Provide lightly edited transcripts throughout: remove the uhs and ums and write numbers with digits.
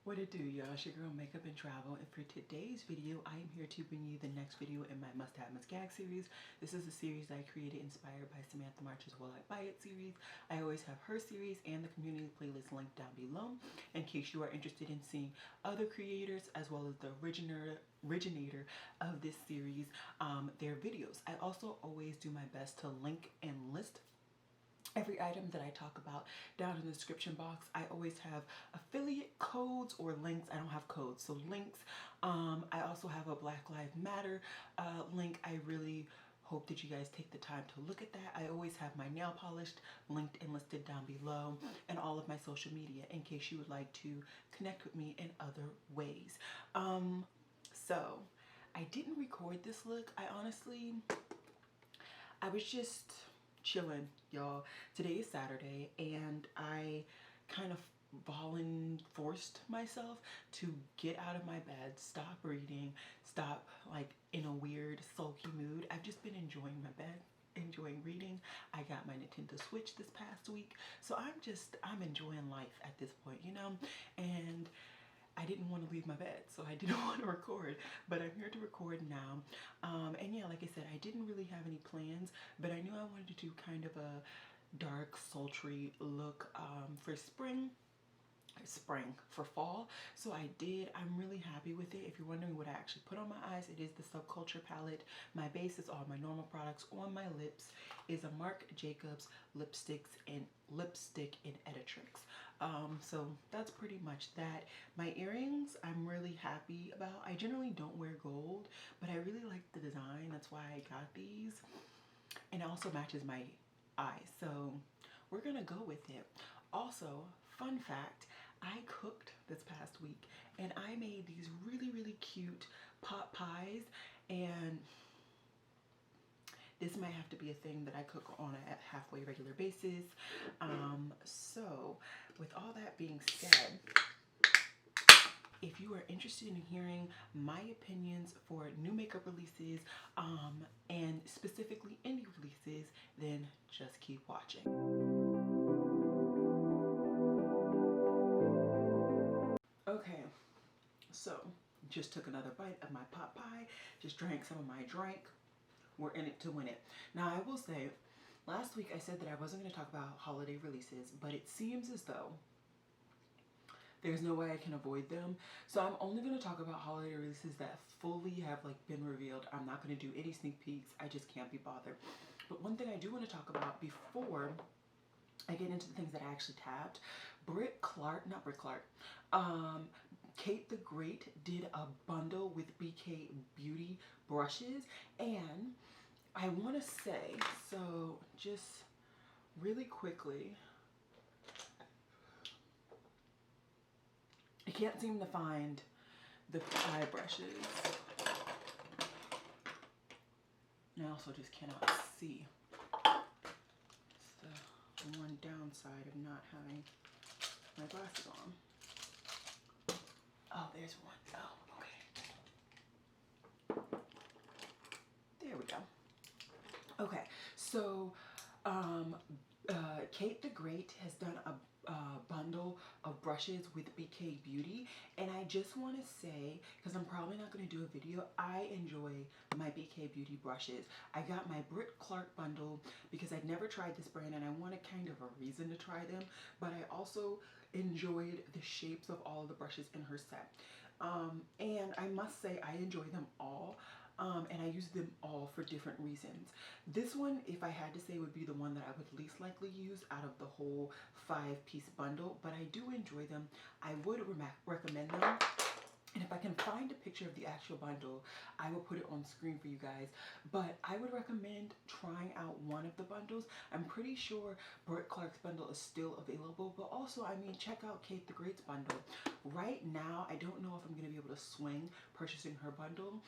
What it do, y'all? It's your girl Makeup and Travel, and for today's video I am here to bring you the next video in my Must Have Must Gag series. This is a series I created inspired by Samantha March's Will I Buy It series. I always have her series and the community playlist linked down below in case you are interested in seeing other creators as well as the originator of this series, their videos. I also always do my best to link and list every item that I talk about down in the description box. I always have affiliate codes or links. I don't have codes, so links. I also have a Black Lives Matter link. I really hope that you guys take the time to look at that. I always have my nail polished linked and listed down below, and all of my social media in case you would like to connect with me in other ways. So I didn't record this look. I was just chilling, y'all. Today is Saturday, and I kind of forced myself to get out of my bed, stop reading, stop like in a weird sulky mood. I've just been enjoying my bed, enjoying reading. I got my Nintendo Switch this past week, so I'm enjoying life at this point, you know. And I didn't want to leave my bed, so I didn't want to record, but I'm here to record now. And yeah, like I said, I didn't really have any plans, but I knew I wanted to do kind of a dark, sultry look for for fall, so I did. I'm really happy with it. If you're wondering what I actually put on my eyes, it is the Subculture palette. My base is all my normal products. On my lips is a Marc Jacobs lipstick and Editrix. So that's pretty much that. My earrings I'm really happy about. I generally don't wear gold, but I really like the design. That's why I got these, and it also matches my eyes, so we're gonna go with it. Also, fun fact, I cooked this past week and I made these really cute pot pies, and this might have to be a thing that I cook on a halfway regular basis. So with all that being said, if you are interested in hearing my opinions for new makeup releases and specifically indie releases, then just keep watching. Okay, so just took another bite of my pot pie, just drank some of my drink. We're in it to win it. Now I will say, last week I said that I wasn't going to talk about holiday releases, but it seems as though there's no way I can avoid them. So I'm only going to talk about holiday releases that fully have like been revealed. I'm not going to do any sneak peeks. I just can't be bothered. But one thing I do want to talk about before I get into the things that I actually tapped, Kate the Great did a bundle with BK Beauty brushes, and I want to say, so just really quickly, I can't seem to find the eye brushes. And I also just cannot see. It's the one downside of not having my glasses on. Oh, there's one. Oh, okay. There we go. Okay, so Kate the Great has done a bundle of brushes with BK Beauty, and I just want to say, because I'm probably not going to do a video, I enjoy my BK Beauty brushes. I got my Brit Clark bundle because I'd never tried this brand and I wanted kind of a reason to try them, but I also enjoyed the shapes of all the brushes in her set. And I must say I enjoy them all. And I use them all for different reasons. This one, if I had to say, would be the one that I would least likely use out of the whole 5-piece bundle, but I do enjoy them. I would recommend them. And if I can find a picture of the actual bundle, I will put it on screen for you guys. But I would recommend trying out one of the bundles. I'm pretty sure Brit Clark's bundle is still available, but also, I mean, check out Kate the Great's bundle. Right now, I don't know if I'm going to be able to swing purchasing her bundle,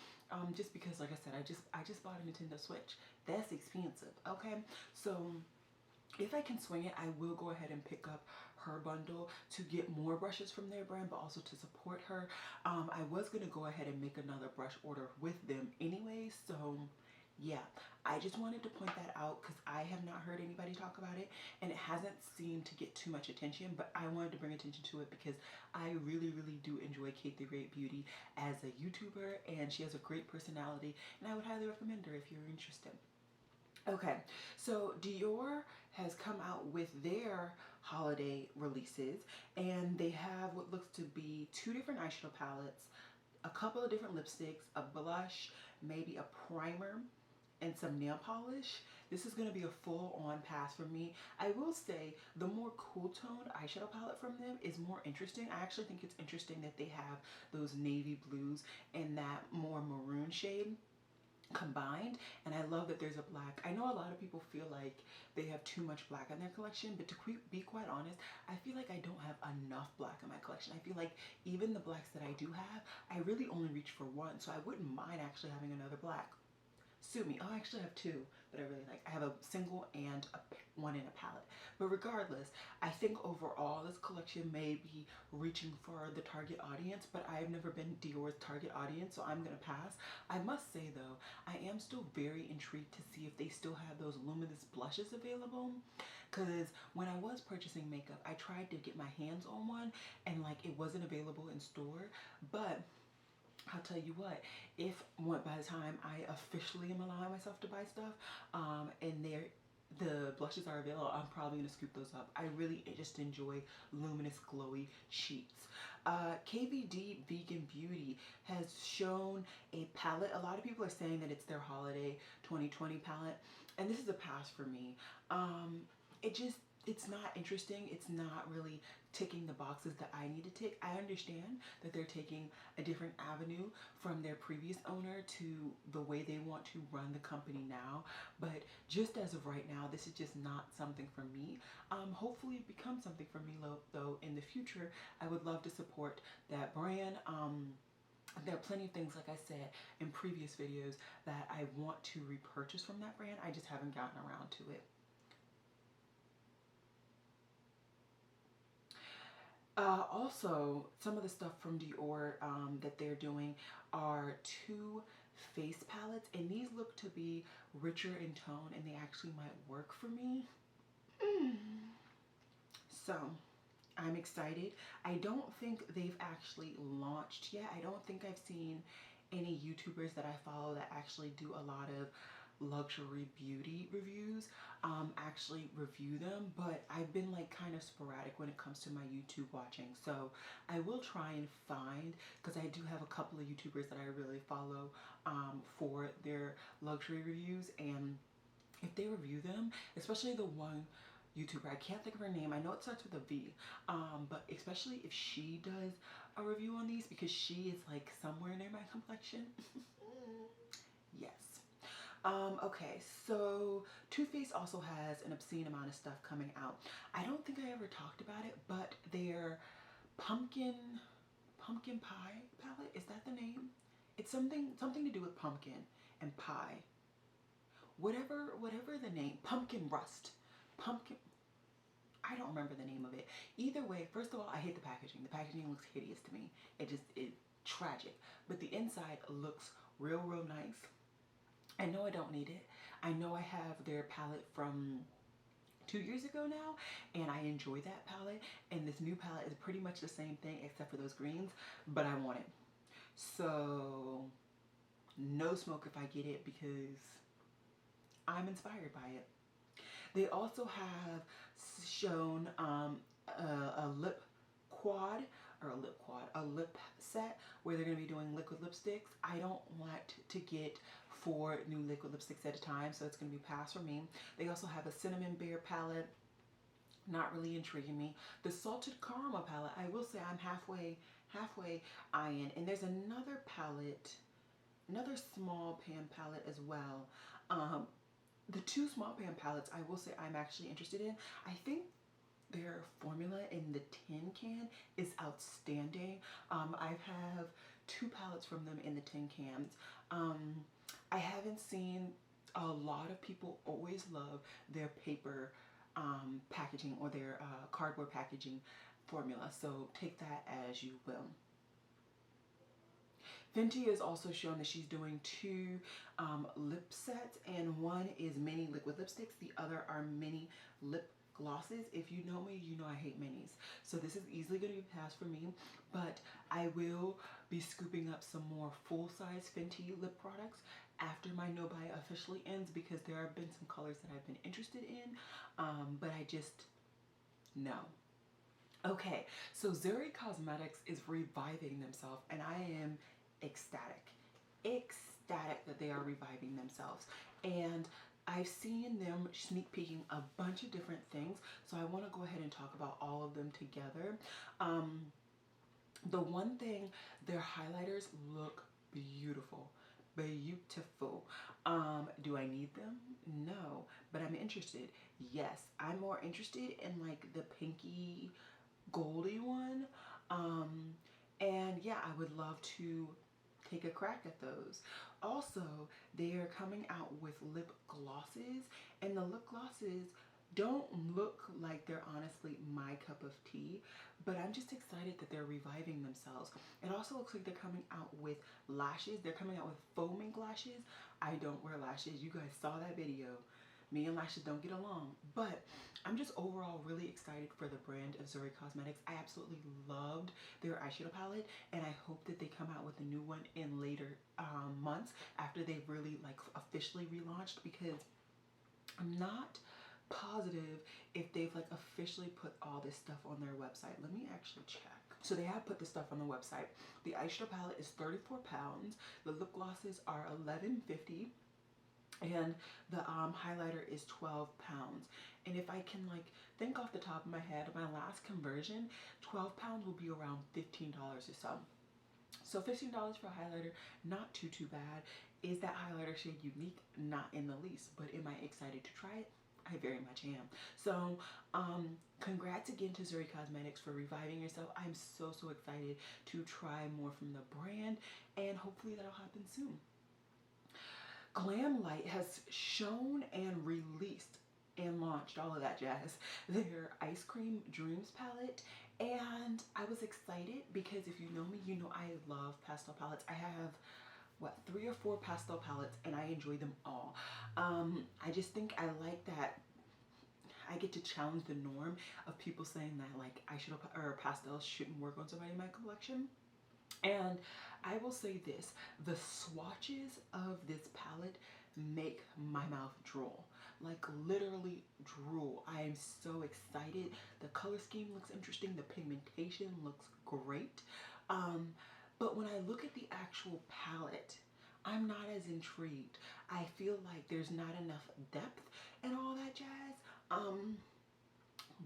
just because, like I said, I just bought a Nintendo Switch. That's expensive, okay? So if I can swing it, I will go ahead and pick up her bundle to get more brushes from their brand, but also to support her. I was going to go ahead and make another brush order with them anyway, so yeah, I just wanted to point that out because I have not heard anybody talk about it, and it hasn't seemed to get too much attention, but I wanted to bring attention to it because I really do Kate the Great Beauty as a YouTuber, and she has a great personality, and I would highly recommend her if you're interested. Okay, so Dior has come out with their holiday releases, and they have what looks to be 2 different eyeshadow palettes, a couple of different lipsticks, a blush, maybe a primer, and some nail polish. This is going to be a full-on pass for me. I will say the more cool-toned eyeshadow palette from them is more interesting. I actually think it's interesting that they have those navy blues and that more maroon shade combined, and I love that there's a black. I know a lot of people feel like they have too much black in their collection, but to be quite honest, I feel like I don't have enough black in my collection. I feel like even the blacks that I do have, I really only reach for one, so I wouldn't mind actually having another black. Sue me. Oh, I actually have 2 that I really like. I have a single and one in a palette. But regardless, I think overall this collection may be reaching for the target audience, but I've never been Dior's target audience, so I'm going to pass. I must say though, I am still very intrigued to see if they still have those luminous blushes available. Because when I was purchasing makeup, I tried to get my hands on one, and like it wasn't available in store, but I'll tell you what, by the time I officially am allowing myself to buy stuff, and the blushes are available, I'm probably going to scoop those up. I really just enjoy luminous, glowy sheets. KVD Vegan Beauty has shown a palette. A lot of people are saying that it's their holiday 2020 palette, and this is a pass for me. It's not interesting. It's not really ticking the boxes that I need to tick. I understand that they're taking a different avenue from their previous owner to the way they want to run the company now, but just as of right now, this is just not something for me. Hopefully it becomes something for me though in the future. I would love to support that brand. There are plenty of things, like I said in previous videos, that I want to repurchase from that brand. I just haven't gotten around to it. Also, some of the stuff from Dior that they're doing are 2 face palettes, and these look to be richer in tone, and they actually might work for me. So, I'm excited. I don't think they've actually launched yet. I don't think I've seen any YouTubers that I follow that actually do a lot of luxury beauty reviews actually review them, but I've been like kind of sporadic when it comes to my YouTube watching, so I will try and find, because I do have a couple of YouTubers that I really follow for their luxury reviews, and if they review them, especially the one YouTuber, I can't think of her name, I know it starts with a V, but especially if she does a review on these, because she is like somewhere near my complexion. Yes. Okay, so Too Faced also has an obscene amount of stuff coming out. I don't think I ever talked about it, but their pumpkin pie palette, is that the name? It's something to do with pumpkin and pie. Whatever the name, pumpkin rust. Pumpkin, I don't remember the name of it. Either way, first of all, I hate the packaging. The packaging looks hideous to me. It's tragic. But the inside looks real nice. I know I don't need it. I know I have their palette from 2 years ago now, and I enjoy that palette, and this new palette is pretty much the same thing except for those greens, but I want it. So no smoke if I get it, because I'm inspired by it. They also have shown a lip set where they're going to be doing liquid lipsticks. I don't want to get 4 new liquid lipsticks at a time, so it's going to be pass for me. They also have a cinnamon bear palette, not really intriguing me. The salted caramel palette, I will say I'm halfway eyeing, and there's another palette, another small pan palette as well. The 2 small pan palettes, I will say I'm actually interested in. I think their formula in the tin can is outstanding. I have 2 palettes from them in the tin cans. I haven't seen, a lot of people always love their paper packaging or their cardboard packaging formula, so take that as you will. Fenty has also shown that she's doing 2 lip sets, and one is mini liquid lipsticks, the other are mini lip glosses. If you know me, you know I hate minis. So this is easily going to be passed for me, but I will be scooping up some more full-size Fenty lip products after my no buy officially ends, because there have been some colors that I've been interested in, but I just, no. Okay, so Zuri Cosmetics is reviving themselves, and I am ecstatic. Ecstatic that they are reviving themselves. And I've seen them sneak peeking a bunch of different things, so I want to go ahead and talk about all of them together. The one thing, their highlighters look beautiful. Beautiful. Do I need them? No, but I'm interested. Yes, I'm more interested in like the pinky goldy one. And yeah, I would love to take a crack at those. Also, they are coming out with lip glosses, and the lip glosses don't look like they're honestly my cup of tea, but I'm just excited that they're reviving themselves. It also looks like they're coming out with lashes. They're coming out with foaming lashes. I don't wear lashes. You guys saw that video. Me and lashes don't get along, but I'm just overall really excited for the brand of Zuri Cosmetics. I absolutely loved their eyeshadow palette, and I hope that they come out with a new one in later months after they've really like officially relaunched, because I'm not positive if they've like officially put all this stuff on their website. Let me actually check. So they have put the stuff on the website. The eyeshadow palette is 34 pounds. The lip glosses are $11.50. And the highlighter is 12 pounds. And if I can like think off the top of my head, my last conversion, 12 pounds will be around $15 or so. So $15 for a highlighter, not too bad. Is that highlighter shade unique? Not in the least, but am I excited to try it? I very much am. So congrats again to Zuri Cosmetics for reviving yourself. I'm so excited to try more from the brand, and hopefully that'll happen soon. Glamlite has shown and released and launched, all of that jazz, their Ice Cream Dreams palette. And I was excited because if you know me, you know I love pastel palettes. I have, what, 3 or 4 pastel palettes, and I enjoy them all. I just think I like that I get to challenge the norm of people saying that like eyeshadow or pastels shouldn't work on somebody in my collection. And I will say this, the swatches of this palette make my mouth drool. Like literally drool. I am so excited. The color scheme looks interesting. The pigmentation looks great. But when I look at the actual palette, I'm not as intrigued. I feel like there's not enough depth and all that jazz.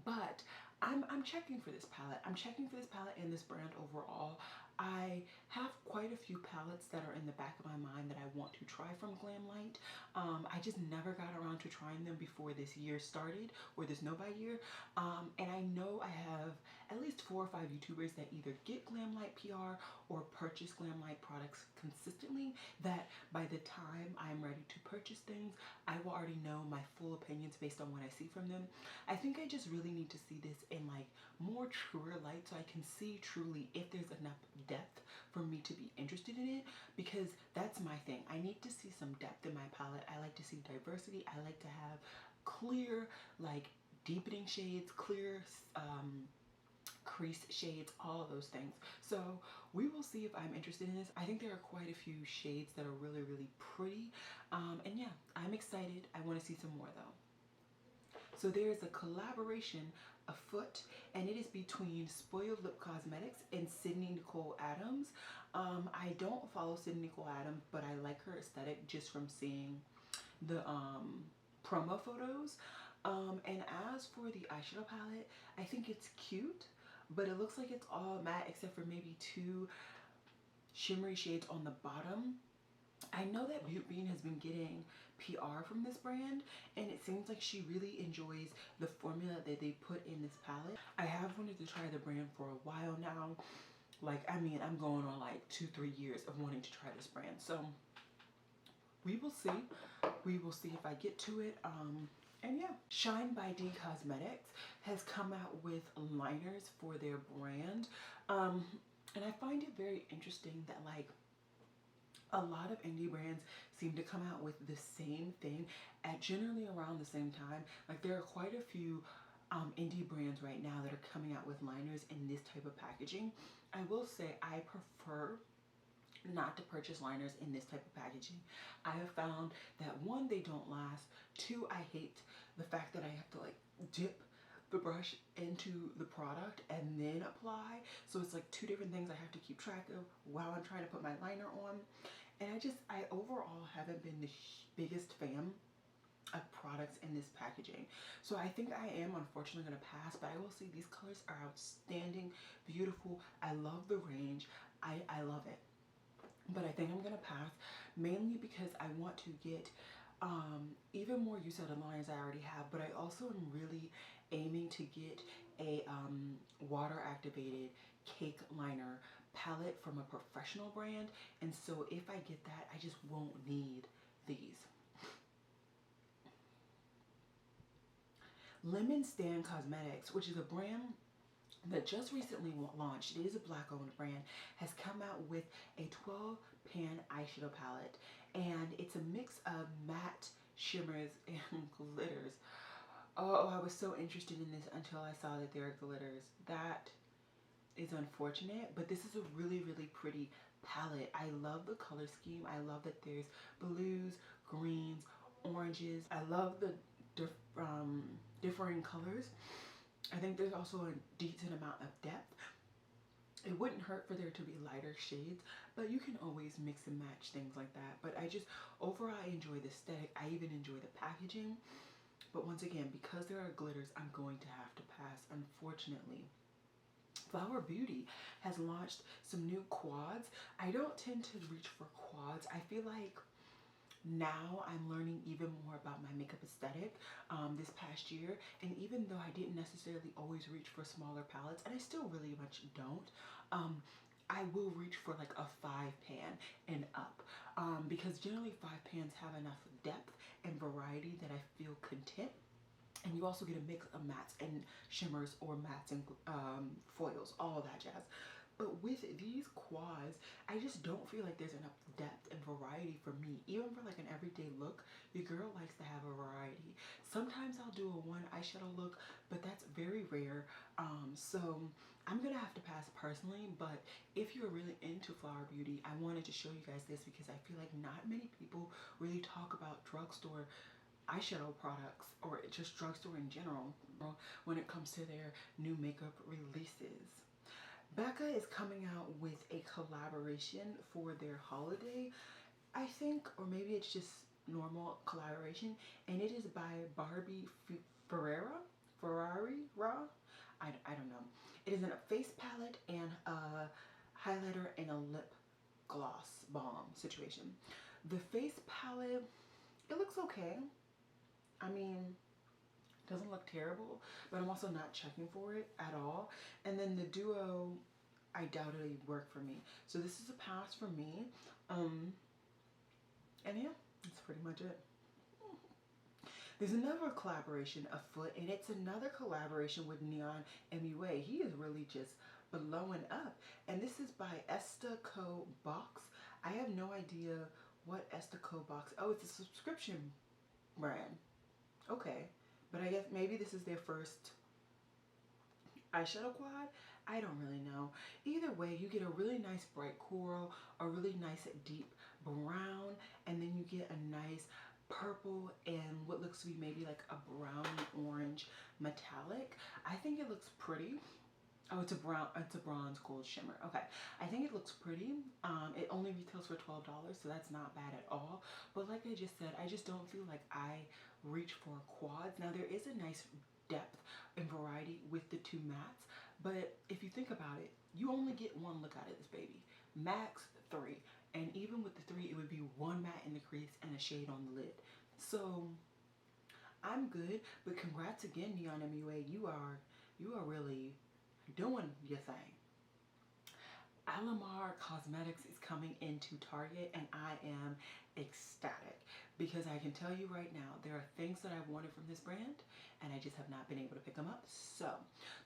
But I'm checking for this palette. I'm checking for this palette and this brand overall. I have quite a few palettes that are in the back of my mind that I want to try from Glamlite. I just never got around to trying them before this year started, or this no buy year. And I know I have at least 4 or 5 YouTubers that either get Glamlite PR or purchase Glamlite products consistently, that by the time I'm ready to purchase things, I will already know my full opinions based on what I see from them. I think I just really need to see this in like more truer light so I can see truly if there's enough depth for me to be interested in it, because that's my thing. I need to see some depth in my palette. I like to see diversity. I like to have clear, like deepening shades, clear crease shades, all of those things. So we will see if I'm interested in this. I think there are quite a few shades that are really pretty. And yeah, I'm excited. I want to see some more though. So there is a collaboration afoot, and it is between Spoiled Lip Cosmetics and Sydney Nicole Adams. I don't follow Sydney Nicole Adams, but I like her aesthetic just from seeing the promo photos. And as for the eyeshadow palette, I think it's cute, but it looks like it's all matte except for maybe 2 shimmery shades on the bottom. I know that Beauty Bean has been getting PR from this brand, and it seems like she really enjoys the formula that they put in this palette. I have wanted to try the brand for a while now. Like, I mean, I'm going on like 2-3 years of wanting to try this brand. So we will see. We will see if I get to it. And yeah, Shine by D Cosmetics has come out with liners for their brand. And I find it very interesting that like a lot of indie brands seem to come out with the same thing at generally around the same time. Like there are quite a few indie brands right now that are coming out with liners in this type of packaging. I will say I prefer not to purchase liners in this type of packaging. I have found that one, they don't last. Two, I hate the fact that I have to like dip the brush into the product and then apply. So it's like two different things I have to keep track of while I'm trying to put my liner on. And I overall haven't been the biggest fan of products in this packaging. So I think I am unfortunately going to pass, but I will say these colors are outstanding, beautiful. I love the range. I love it. But I think I'm going to pass, mainly because I want to get even more use out of lines I already have, but I also am really aiming to get a water activated cake liner palette from a professional brand. And so if I get that, I just won't need these. Lemonadestand Cosmetics, which is a brand that just recently launched, it is a black owned brand, has come out with a 12 pan eyeshadow palette, and it's a mix of matte shimmers and glitters. Oh, I was so interested in this until I saw that there are glitters. That is unfortunate, but this is a really, really pretty palette. I love the color scheme. I love that there's blues, greens, oranges. I love the differing colors. I think there's also a decent amount of depth. It wouldn't hurt for there to be lighter shades, but you can always mix and match things like that. But overall, I enjoy the aesthetic. I even enjoy the packaging. But once again, because there are glitters, I'm going to have to pass, unfortunately. Flower Beauty has launched some new quads. I don't tend to reach for quads. I feel like now I'm learning even more about my makeup aesthetic this past year, and even though I didn't necessarily always reach for smaller palettes, and I still really much don't, I will reach for like a 5 pan and up, because generally 5 pans have enough depth and variety that I feel content. And you also get a mix of mattes and shimmers, or mattes and foils, all that jazz. But with these quads, I just don't feel like there's enough depth and variety for me. Even for like an everyday look, your girl likes to have a variety. Sometimes I'll do a one eyeshadow look, but that's very rare. So I'm gonna have to pass personally, but if you're really into Flower Beauty, I wanted to show you guys this because I feel like not many people really talk about drugstore eyeshadow products, or just drugstore in general, when it comes to their new makeup releases. Becca is coming out with a collaboration for their holiday, I think, or maybe it's just normal collaboration, and it is by Barbie Ferreira? I don't know. It is in a face palette and a highlighter and a lip gloss balm situation. The face palette, it looks okay. I mean, doesn't look terrible, but I'm also not checking for it at all. And then the duo, I doubt it'll work for me. So this is a pass for me. And yeah, that's pretty much it. There's another collaboration afoot, and it's another collaboration with Neon MUA. He is really just blowing up. And this is by Estaco Box. I have no idea what Estaco Box. Oh, it's a subscription brand. Okay, but I guess maybe this is their first eyeshadow quad. I don't really know. Either way, you get a really nice bright coral, a really nice deep brown, and then you get a nice purple and what looks to be maybe like a browny orange metallic. I think it looks pretty. Oh, it's a bronze gold shimmer. Okay, I think it looks pretty. It only retails for $12, so that's not bad at all. But like I just said, I just don't feel like I reach for quads. Now there is a nice depth and variety with the two mattes, but if you think about it, you only get one look out of this baby. Max 3, and even with the 3, it would be one matte in the crease and a shade on the lid. So I'm good, but congrats again, Neon MUA. You are really doing your thing. Nomad Cosmetics is coming into Target, and I am ecstatic because I can tell you right now, there are things that I've wanted from this brand and I just have not been able to pick them up. So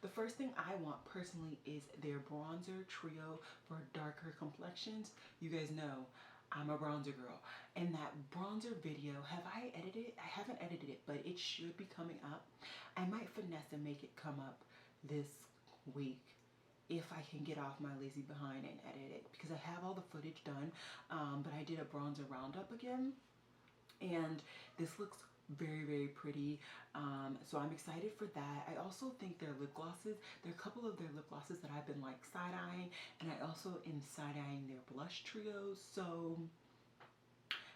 the first thing I want personally is their bronzer trio for darker complexions. You guys know I'm a bronzer girl. And that bronzer video, have I edited it? I haven't edited it, but it should be coming up. I might finesse and make it come up this week if I can get off my lazy behind and edit it, because I have all the footage done, but I did a bronzer roundup again, and this looks very, very pretty. So I'm excited for that. I also think their lip glosses, there are a couple of their lip glosses that I've been like side-eyeing, and I also am side-eyeing their blush trios. So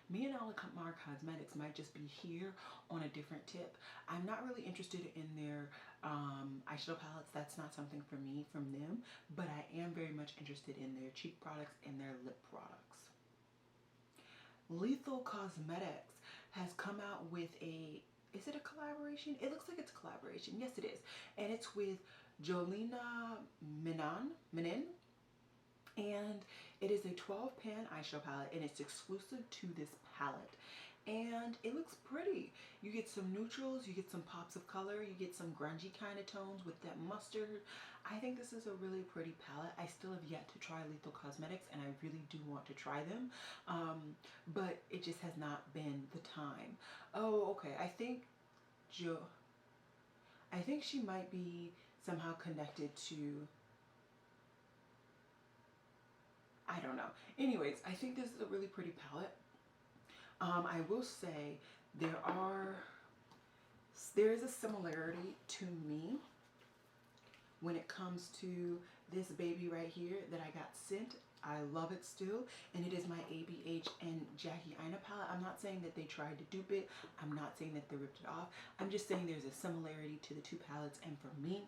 me and Nomad Cosmetics might just be here on a different tip. I'm not really interested in their eyeshadow palettes. That's not something for me from them, but I am very much interested in their cheek products and their lip products. Lethal Cosmetics has come out with a, is it a collaboration? It looks like it's a collaboration. Yes, it is. And it's with Jolinamennen. And it is a 12 pan eyeshadow palette, and it's exclusive to this palette. And it looks pretty. You get some neutrals, you get some pops of color, you get some grungy kind of tones with that mustard. I think this is a really pretty palette. I still have yet to try Lethal Cosmetics, and I really do want to try them. But it just has not been the time. Oh, okay. I think she might be somehow connected to, I don't know. Anyways, I think this is a really pretty palette. I will say there is a similarity to me when it comes to this baby right here that I got sent. I love it still, and it is my ABH and Jackie Aina palette. I'm not saying that they tried to dupe it. I'm not saying that they ripped it off. I'm just saying there's a similarity to the two palettes, and for me,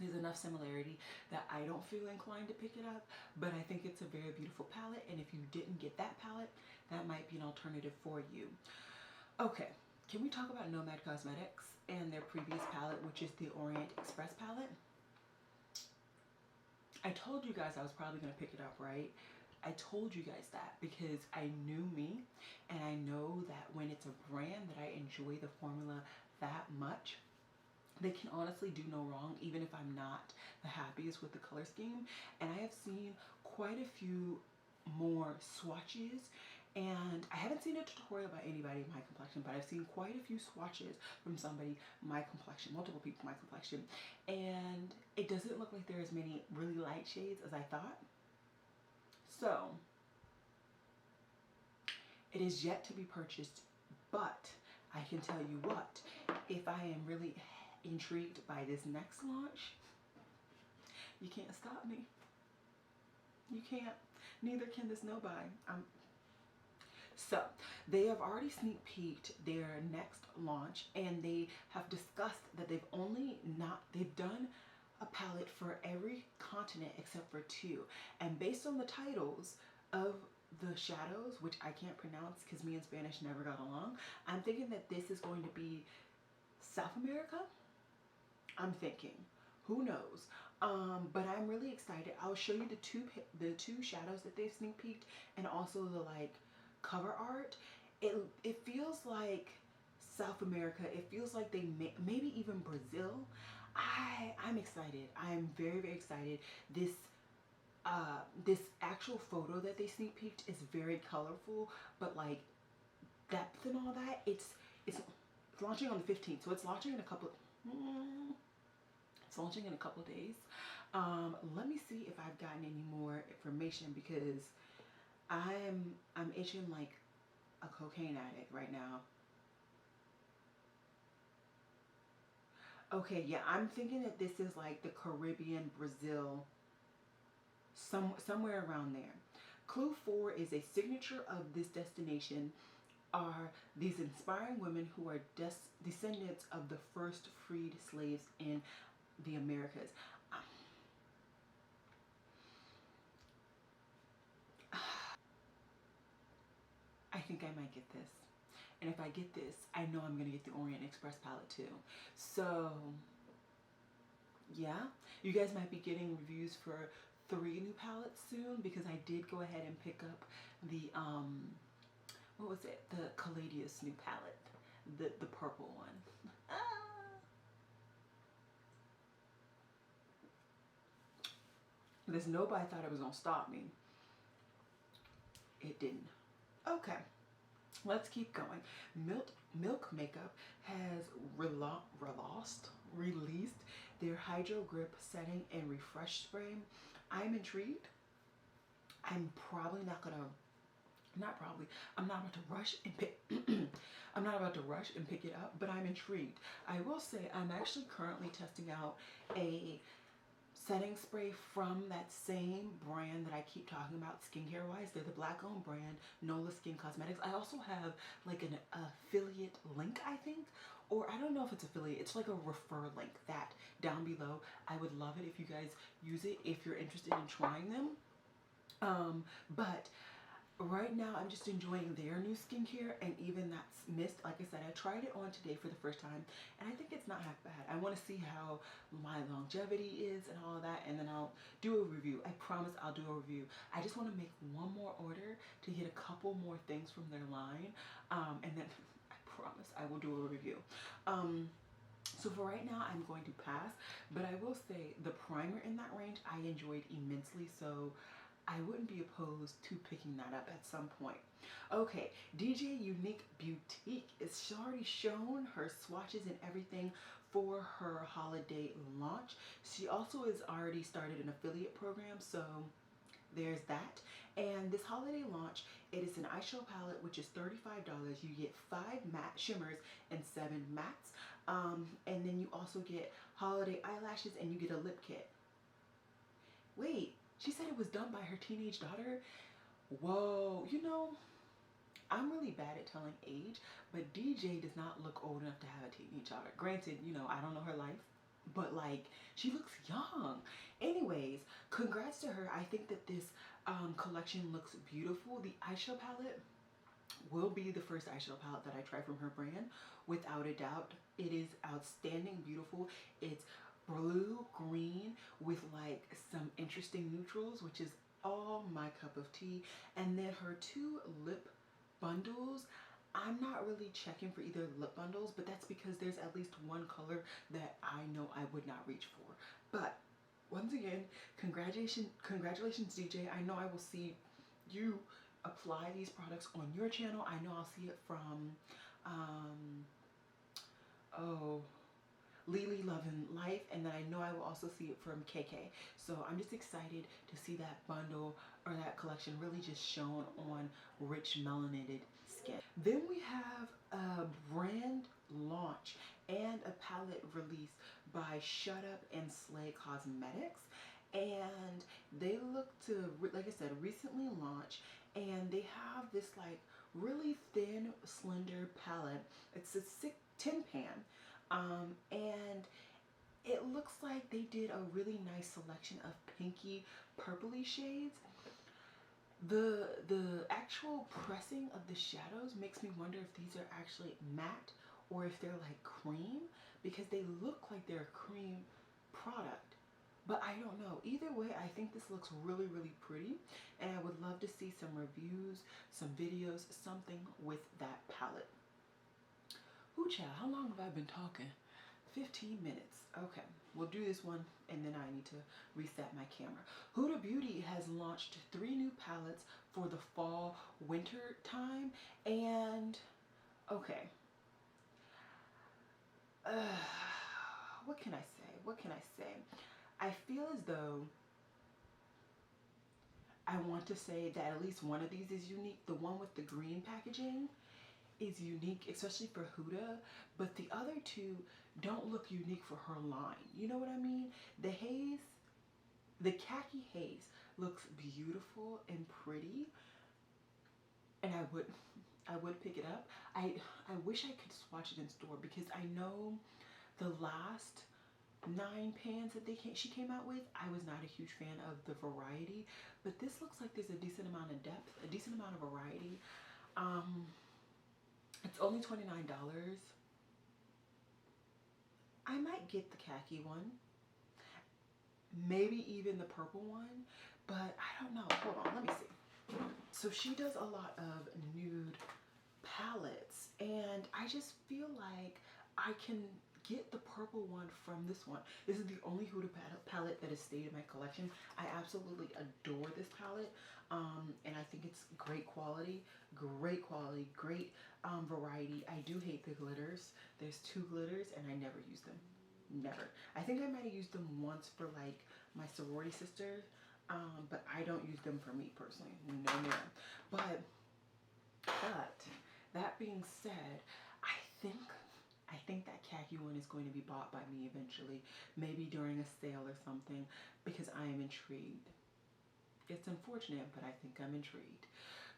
there's enough similarity that I don't feel inclined to pick it up, but I think it's a very beautiful palette, and if you didn't get that palette, that might be an alternative for you. Okay, can we talk about Nomad Cosmetics and their previous palette, which is the Orient Express palette? I told you guys I was probably going to pick it up, right? I told you guys that because I knew me, and I know that when it's a brand that I enjoy the formula that much, they can honestly do no wrong, even if I'm not the happiest with the color scheme. And I have seen quite a few more swatches, and I haven't seen a tutorial by anybody in my complexion, but I've seen quite a few swatches from somebody my complexion, multiple people my complexion, and it doesn't look like there are as many really light shades as I thought. So it is yet to be purchased, but I can tell you what, if I am really intrigued by this next launch, you can't stop me. You can't. Neither can this no buy. So they have already sneak peeked their next launch, and they have discussed that they've done a palette for every continent except for 2. And based on the titles of the shadows, which I can't pronounce because me and Spanish never got along, I'm thinking that this is going to be South America. I'm thinking, who knows? But I'm really excited. I'll show you the two shadows that they've sneak peeked, and also the like cover art. It feels like South America. It feels like they maybe even Brazil. I'm excited. I'm very, very excited. This actual photo that they sneak peeked is very colorful, but like depth and all that. It's launching on the 15th, so it's launching in a couple. It's launching in a couple of days. Let me see if I've gotten any more information, because I'm itching like a cocaine addict right now. Okay, yeah, I'm thinking that this is like the Caribbean, Brazil, somewhere around there. Clue 4 is a signature of this destination are these inspiring women who are descendants of the first freed slaves in the Americas. I think I might get this. And if I get this, I know I'm going to get the Orient Express palette too. So, yeah. You guys might be getting reviews for 3 new palettes soon, because I did go ahead and pick up the, what was it? The Caladius new palette. The purple one. There's nobody thought it was going to stop me. it didn't. Okay, let's keep going. Milk Makeup has released their Hydro Grip Setting and Refresh Spray. I'm intrigued. I'm probably not gonna, not probably, I'm not about to rush and pick, I'm not about to rush and pick it up, but I'm intrigued. I will say I'm actually currently testing out a setting spray from that same brand that I keep talking about skincare wise. They're the black owned brand, Nola Skin Cosmetics. I also have like an affiliate link, I think, or I don't know if it's affiliate, it's like a refer link, that down below. I would love it if you guys use it if you're interested in trying them. But right now I'm just enjoying their new skincare, and even that mist, like I said, I tried it on today for the first time and I think it's not half bad. I want to see how my longevity is and all of that, and then I'll do a review. I promise I'll do a review. I just want to make one more order to get a couple more things from their line, and then I promise I will do a review. So for right now, I'm going to pass, but I will say the primer in that range I enjoyed immensely, so I wouldn't be opposed to picking that up at some point. Okay, DJ Unique Boutique is already shown her swatches and everything for her holiday launch. She also has already started an affiliate program, so there's that. And this holiday launch, it is an eyeshadow palette which is $35. You get 5 matte shimmers and 7 mattes. And then you also get holiday eyelashes and you get a lip kit. Wait, she said it was done by her teenage daughter? Whoa, you know, I'm really bad at telling age, but DJ does not look old enough to have a teenage daughter. Granted, you know, I don't know her life, but like, she looks young. Anyways, congrats to her. I think that this collection looks beautiful. The eyeshadow palette will be the first eyeshadow palette that I try from her brand, without a doubt. It is outstanding, beautiful. It's blue green with like some interesting neutrals, which is all my cup of tea. And then her 2 lip bundles, I'm not really checking for either lip bundles, but that's because there's at least one color that I know I would not reach for. But once again, congratulations DJ. I know I will see you apply these products on your channel. I know I'll see it from Lily Lovin' Life, and then I know I will also see it from KK. So I'm just excited to see that bundle or that collection really just shown on rich melanated skin. Then we have a brand launch and a palette release by Shut Up and Slay Cosmetics, and they look to, like I said, recently launched, and they have this like really thin, slender palette. It's a 10 pan. And it looks like they did a really nice selection of pinky purpley shades. The actual pressing of the shadows makes me wonder if these are actually matte or if they're like cream, because they look like they're a cream product, but I don't know. Either way, I think this looks really, really pretty, and I would love to see some reviews, some videos, something with that palette. Ooh, child, how long have I been talking? 15 minutes. Okay, we'll do this one, and then I need to reset my camera. Huda Beauty has launched 3 new palettes for the fall winter time, and okay. What can I say? What can I say? I feel as though I want to say that at least one of these is unique. The one with the green packaging is unique, especially for Huda, but the other 2 don't look unique for her line. You know what I mean? The haze, the khaki haze looks beautiful and pretty, and I would pick it up. I wish I could swatch it in store, because I know the last 9 pans that she came out with, I was not a huge fan of the variety, but this looks like there's a decent amount of depth, a decent amount of variety. It's only $29. I might get the khaki one, maybe even the purple one, but I don't know. Hold on, let me see. So she does a lot of nude palettes, and I just feel like I can get the purple one from this one. This is the only Huda palette that has stayed in my collection. I absolutely adore this palette, and I think it's great quality, great variety. I do hate the glitters. There's 2 glitters and I never use them. Never. I think I might have used them once for like my sorority sisters, but I don't use them for me personally. No, ma'am. But that being said, I think that khaki one is going to be bought by me eventually, maybe during a sale or something, because I am intrigued. It's unfortunate, but I think I'm intrigued.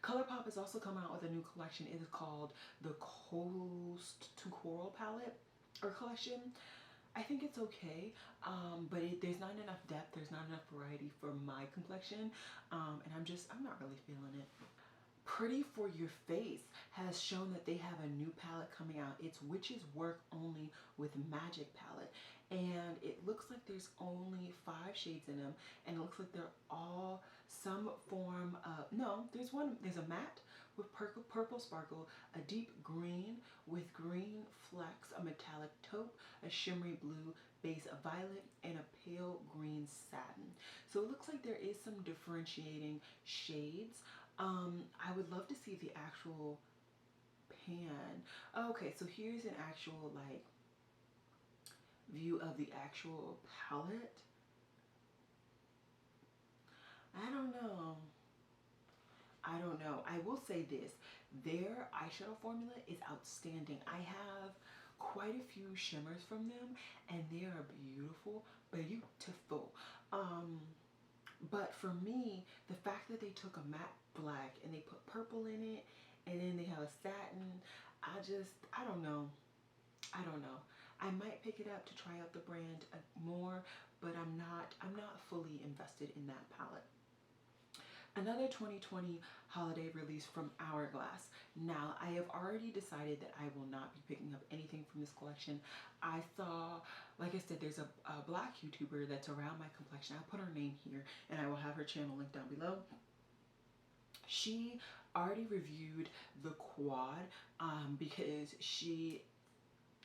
ColourPop has also come out with a new collection. It is called the Coast to Coral palette or collection. I think it's okay, but there's not enough depth, there's not enough variety for my complexion, and I'm not really feeling it. Pretty for Your Face has shown that they have a new palette coming out. It's Witch's Work Only with Magic palette, and it looks like there's only 5 shades in them, and it looks like they're all some form of, no, there's a matte with purple sparkle, a deep green with green flecks, a metallic taupe, a shimmery blue base, a violet, and a pale green satin. So it looks like there is some differentiating shades. I would love to see the actual pan. Okay, so here's an actual like view of the actual palette. I don't know. I will say this. Their eyeshadow formula is outstanding. I have quite a few shimmers from them and they are beautiful. But for me, the fact that they took a matte black and they put purple in it and then they have a satin, I don't know. I might pick it up to try out the brand more, but I'm not fully invested in that palette. Another 2020 holiday release from Hourglass. Now, I have already decided that I will not be picking up anything from this collection. I saw, like I said, there's a black YouTuber that's around my complexion. I'll put her name here and I will have her channel linked down below. She already reviewed the quad because she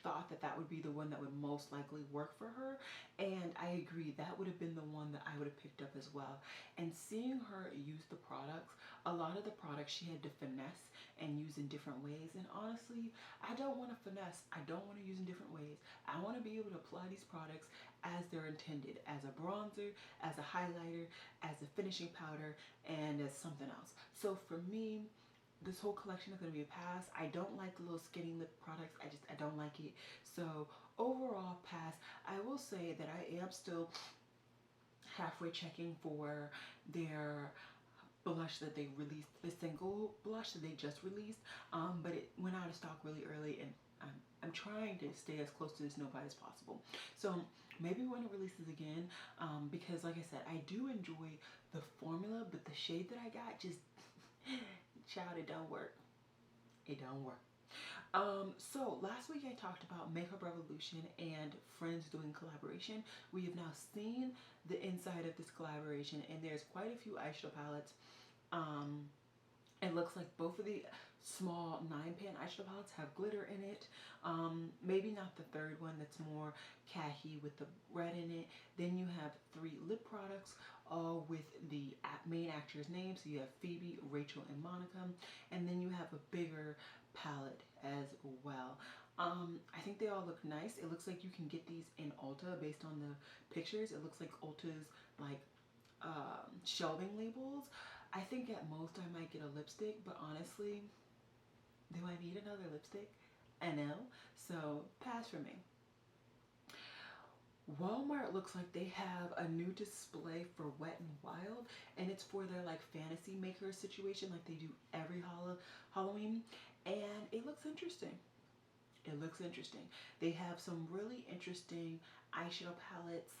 thought that would be the one that would most likely work for her, and I agree, that would have been the one that I would have picked up as well. And seeing her use the products, a lot of the products she had to finesse and use in different ways, and honestly, I don't want to finesse, I don't want to use in different ways. I want to be able to apply these products as they're intended, as a bronzer, as a highlighter, as a finishing powder, and as something else. So for me, this whole collection is going to be a pass. I don't like the little skinny lip products. I don't like it. So overall, pass. I will say that I am still halfway checking for their blush that they released, the single blush that they just released, but it went out of stock really early, and I'm trying to stay as close to this Nomad as possible. So maybe when it releases again, because like I said, I do enjoy the formula, but the shade that I got just child, it don't work. It don't work. So last week I talked about Makeup Revolution and friends doing collaboration. We have now seen the inside of this collaboration, and there's quite a few eyeshadow palettes. It looks like both of the small 9-pan eyeshadow palettes have glitter in it. Maybe not the third one that's more khaki with the red in it. Then you have 3 lip products, all with the main actors' names. So you have Phoebe, Rachel, and Monica. And then you have a bigger palette as well. I think they all look nice. It looks like you can get these in Ulta based on the pictures. It looks like Ulta's like shelving labels. I think at most I might get a lipstick, but honestly, do I need another lipstick? I know. So pass for me. Walmart looks like they have a new display for Wet n Wild, and it's for their like fantasy maker situation like they do every Halloween, and it looks interesting. It looks interesting. They have some really interesting eyeshadow palettes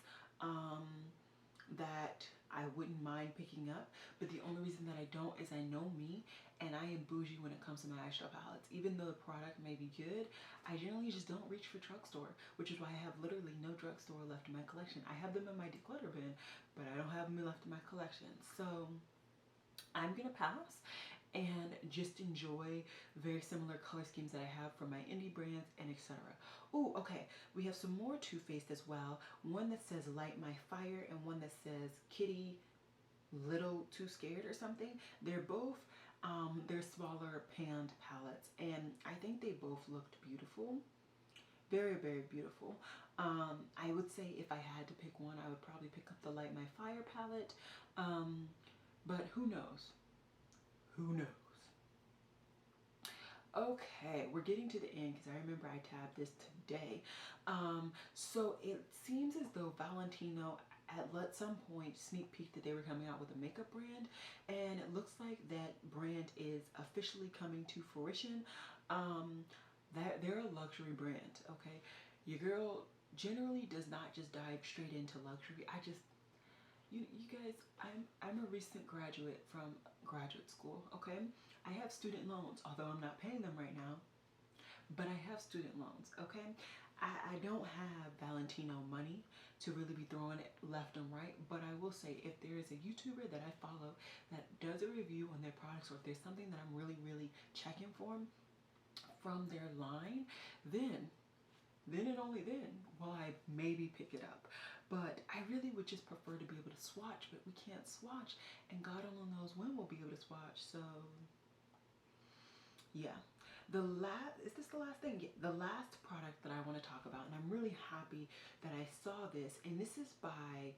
that I wouldn't mind picking up, but the only reason that I don't is I know me, and I am bougie when it comes to my eyeshadow palettes. Even though the product may be good, I generally just don't reach for drugstore, which is why I have literally no drugstore left in my collection. I have them in my declutter bin, but I don't have them left in my collection. So I'm gonna pass, and just enjoy very similar color schemes that I have from my indie brands and etc. Oh, okay, we have some more Too Faced as well. One that says Light My Fire and one that says Kitty Little Too Scared or something. They're both, they're smaller panned palettes, and I think they both looked beautiful. Very, very beautiful. I would say if I had to pick one, I would probably pick up the Light My Fire palette. But who knows? Who knows? Okay, we're getting to the end because I remember I tabbed this today. So it seems as though Valentino at some point sneak peeked that they were coming out with a makeup brand, and it looks like that brand is officially coming to fruition. That they're a luxury brand, okay? Your girl generally does not just dive straight into luxury. You guys, I'm a recent graduate from graduate school, okay? I have student loans, although I'm not paying them right now, but I have student loans, okay? I don't have Valentino money to really be throwing it left and right, but I will say if there is a YouTuber that I follow that does a review on their products, or if there's something that I'm really, really checking for from their line, then and only then will I maybe pick it up. But I really would just prefer to be able to swatch, but we can't swatch, and God only knows when we'll be able to swatch. So yeah, is this the last thing? Yeah, the last product that I want to talk about, and I'm really happy that I saw this, and this is by,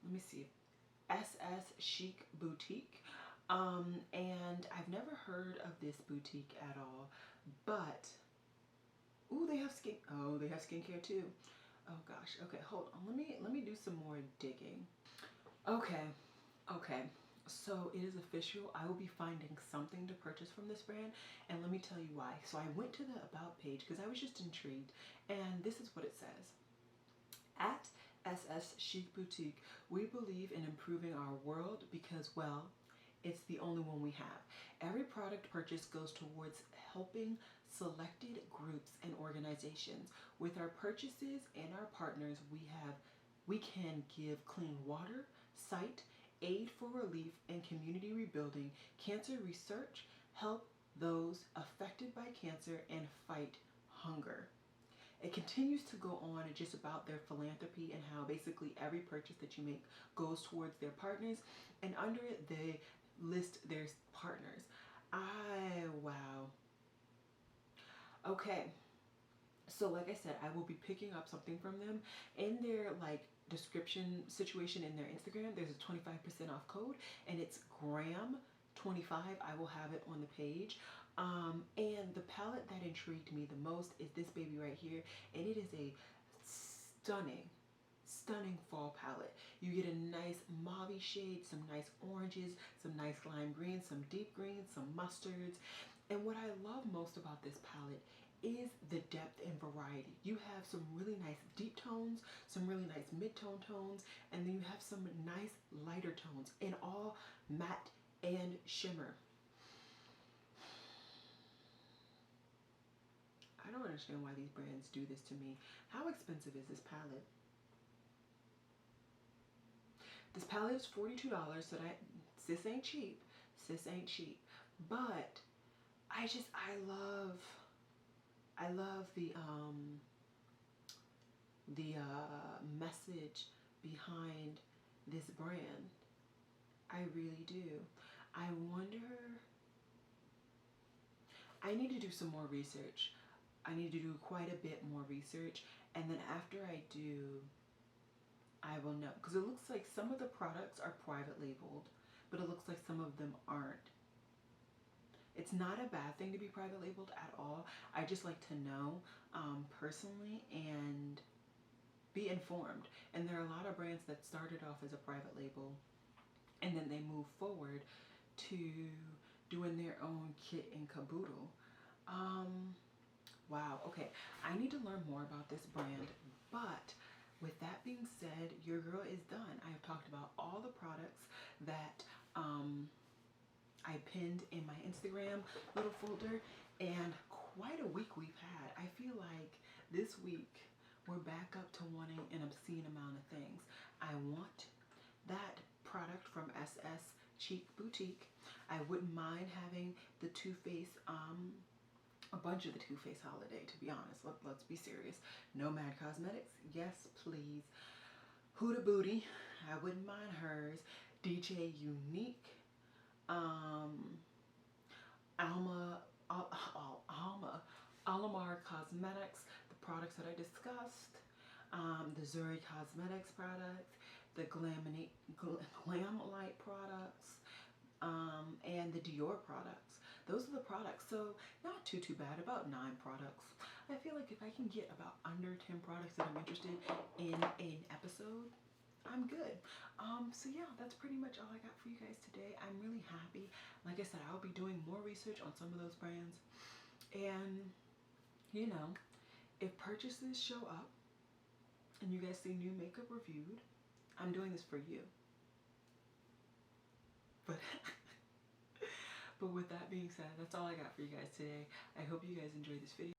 let me see, SS Chic Boutique. And I've never heard of this boutique at all, but ooh, they have skincare too. Oh gosh. Okay, hold on. Let me do some more digging. Okay. Okay. So it is official. I will be finding something to purchase from this brand, and let me tell you why. So I went to the about page because I was just intrigued, and this is what it says. At SS Chic Boutique, we believe in improving our world because, well, it's the only one we have. Every product purchase goes towards helping selected groups and organizations. With our purchases and our partners, we can give clean water, sight, aid for relief and community rebuilding, cancer research, help those affected by cancer, and fight hunger. It continues to go on just about their philanthropy and how basically every purchase that you make goes towards their partners, and under it they list their partners. Wow. Okay. So like I said, I will be picking up something from them. In their like description situation in their Instagram, there's a 25% off code, and it's Gram25. I will have it on the page. And the palette that intrigued me the most is this baby right here, and it is a stunning fall palette. You get a nice mauve shade, some nice oranges, some nice lime greens, some deep greens, some mustards. And what I love most about this palette is the depth and variety. You have some really nice deep tones, some really nice mid-tone tones, and then you have some nice lighter tones in all matte and shimmer. I don't understand why these brands do this to me. How expensive is this palette? This palette is $42, so sis ain't cheap. Sis ain't cheap. But I love the message behind this brand. I really do. I wonder, I need to do some more research. I need to do quite a bit more research, and then after I do, I will know, because it looks like some of the products are private labeled, but it looks like some of them aren't. It's not a bad thing to be private labeled at all. I just like to know personally and be informed. And there are a lot of brands that started off as a private label, and then they move forward to doing their own kit and caboodle. Wow, okay. I need to learn more about this brand, but with that being said, your girl is done. I have talked about all the products that I pinned in my Instagram little folder, and quite a week we've had. I feel like this week we're back up to wanting an obscene amount of things. I want that product from SS Chic Boutique. I wouldn't mind having the Too Faced, a bunch of the Too Faced holiday, to be honest. Let's be serious. Nomad Cosmetics, yes, please. Huda Beauty, I wouldn't mind hers. DJ Unique, Alamar Cosmetics, the products that I discussed, the Zuri Cosmetics products, the Glamlite products, and the Dior products. Those are the products. So not too bad, about 9 products. I feel like if I can get about under 10 products that I'm interested in an episode, I'm good. So yeah, that's pretty much all I got for you guys today. I'm really happy. Like I said, I'll be doing more research on some of those brands. And, you know, if purchases show up and you guys see new makeup reviewed, I'm doing this for you. But but with that being said, that's all I got for you guys today. I hope you guys enjoyed this video.